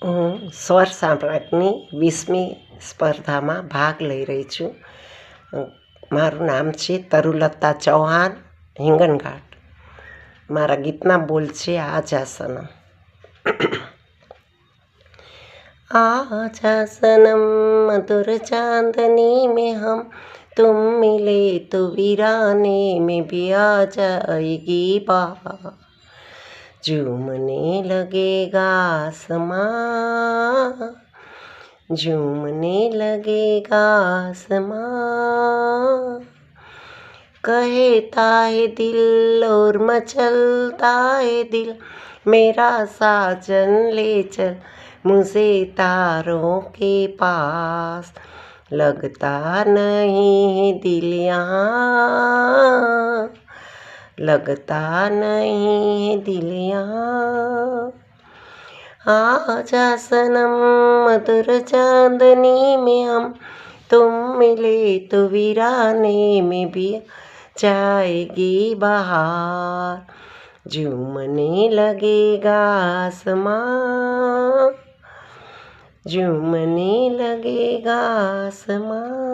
હું સ્વર સામ્રાજ્ઞી 20મી સ્પર્ધામાં ભાગ લઈ રહી છું. મારું નામ છે તરુલતા ચૌહાણ, હિંગણઘાટ. મારા ગીતના બોલ છે આજા સનમ. आजा सनम मधुर चांदनी में हम तुम मिले तो वीराने में भी आ जाएगी बहार. झूमने लगेगा आसमां, झूमने लगेगा आसमां. कहता है दिल और मचलता है दिल, मेरा साजन ले चल मुझे तारों के पास. लगता नहीं है दिल यहाँ, लगता नहीं है दिल यहाँ. आजा सनम मधुर चांदनी में हम तुम मिले तो वीराने में भी जाएगी बहार. झूमने लगेगा आसमां, झूमने लगेगा आसमां.